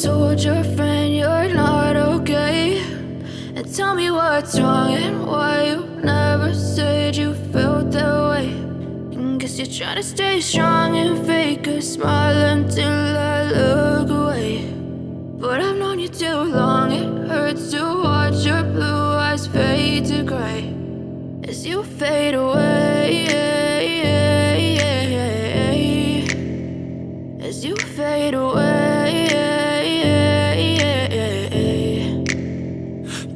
told your friend you're not okay, and tell me what's wrong and why you never said you felt that way. And guess you're trying to stay strong and fake a smile until I look away. But I've known you too long, it hurts to watch your blue eyes fade to gray as you fade away, as you fade away.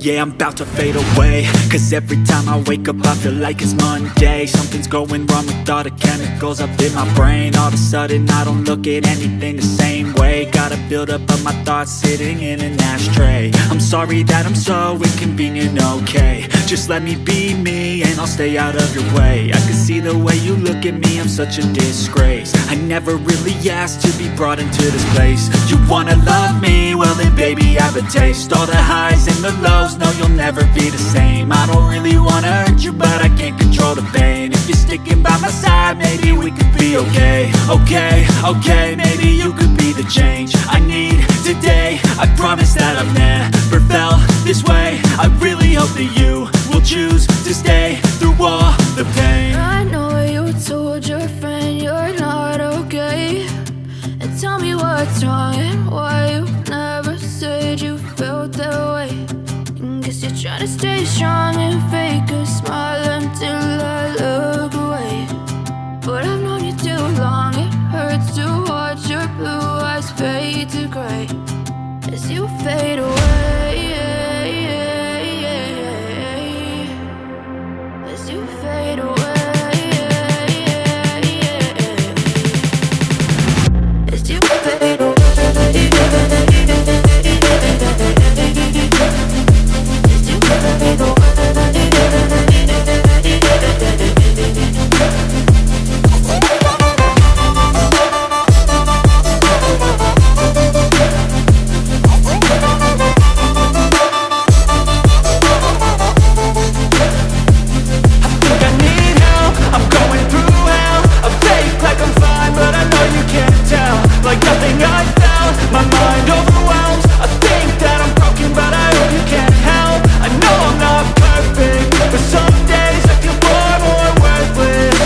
Yeah, I'm about to fade away, cause every time I wake up I feel like it's Monday. Something's going wrong with all the chemicals up in my brain. All of a sudden I don't look at anything the same way. Gotta build up of my thoughts sitting in an ashtray. I'm sorry that I'm so inconvenient, okay. Just let me be me and I'll stay out of your way. I can see the way you look at me, I'm such a disgrace. I never really asked to be brought into this place. You wanna love me? Well then baby I have a taste. All the highs and the lows, no you'll never be the same. I don't really wanna hurt you but I can't control the pain. If you're sticking by my side maybe we could be okay. Okay, maybe you could be the change I need today. I promise that I've never felt this way. I really hope that you will choose to stay through all the pain. I know you told your friend you're not okay, and tell me what's wrong and why you never said you felt that way. And guess you're trying to stay strong and fake a smile until I look away. But I've known you too long, it hurts to watch your blue eyes fade to gray as you fade away, as you fade away, as you fade away. Like nothing I felt, my mind overwhelmed. I think that I'm broken but I hope you can't help. I know I'm not perfect, but some days I feel far more worthless.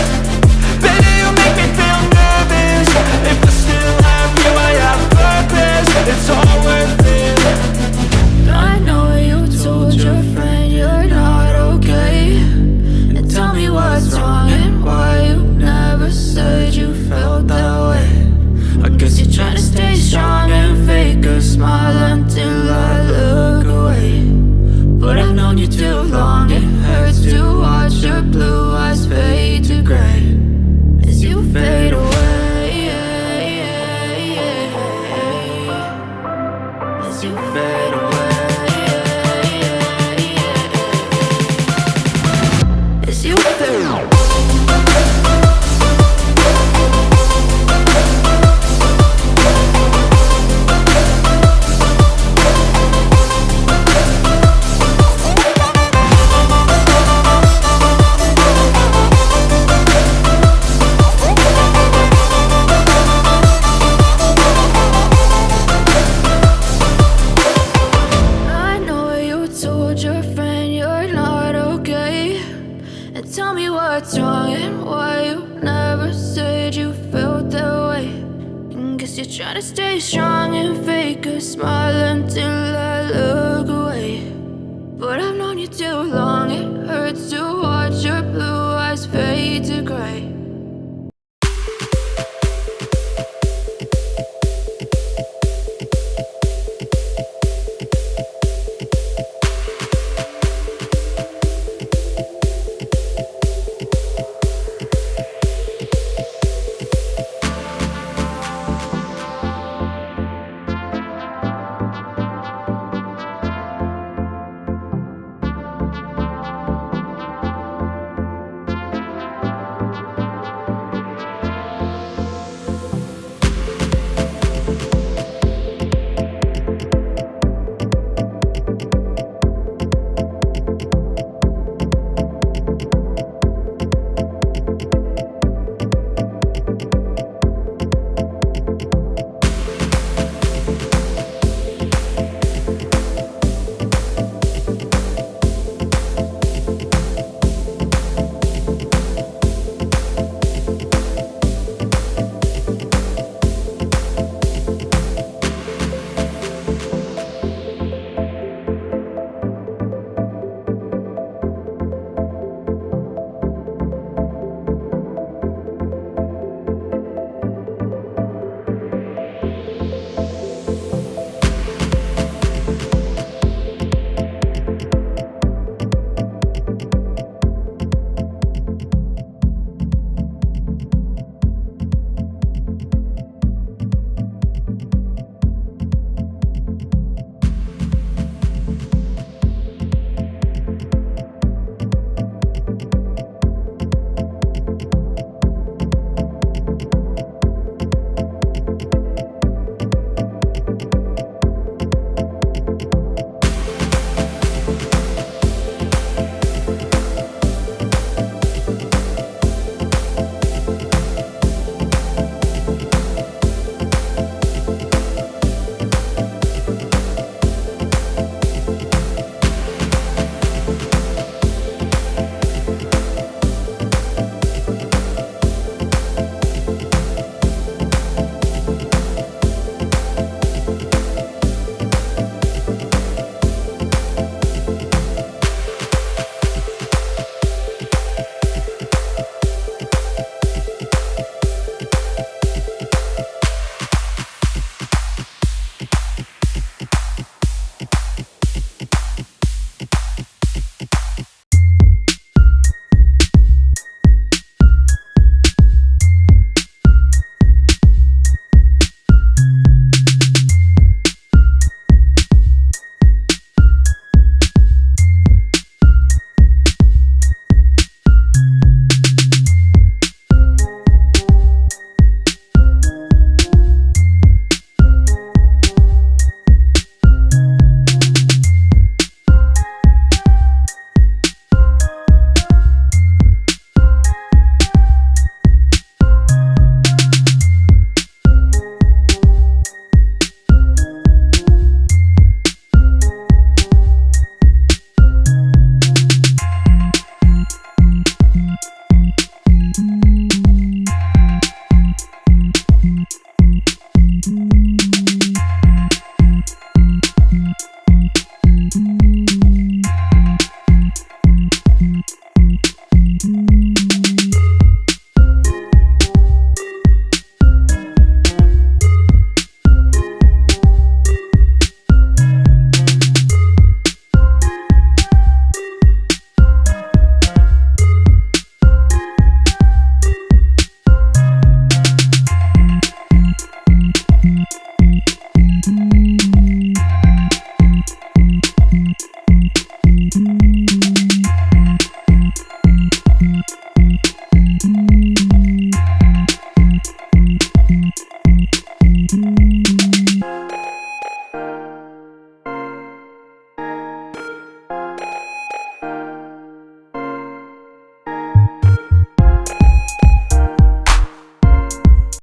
Baby, you make me feel nervous. If I still have you, I have purpose. It's all worth it. I know you told your friend you're not okay, and tell me what's wrong and why you never said you felt that way. I guess you're trying to stay strong and fake a smile until I look away. But I've known you too long, it hurts to watch your blue eyes fade to gray as you fade away, as you fade away, as you fade away. Tell me what's wrong and why you never said you felt that way. And guess you're trying to stay strong and fake a smile until I look away. But I've known you too long, it hurts to watch your blue eyes fade to gray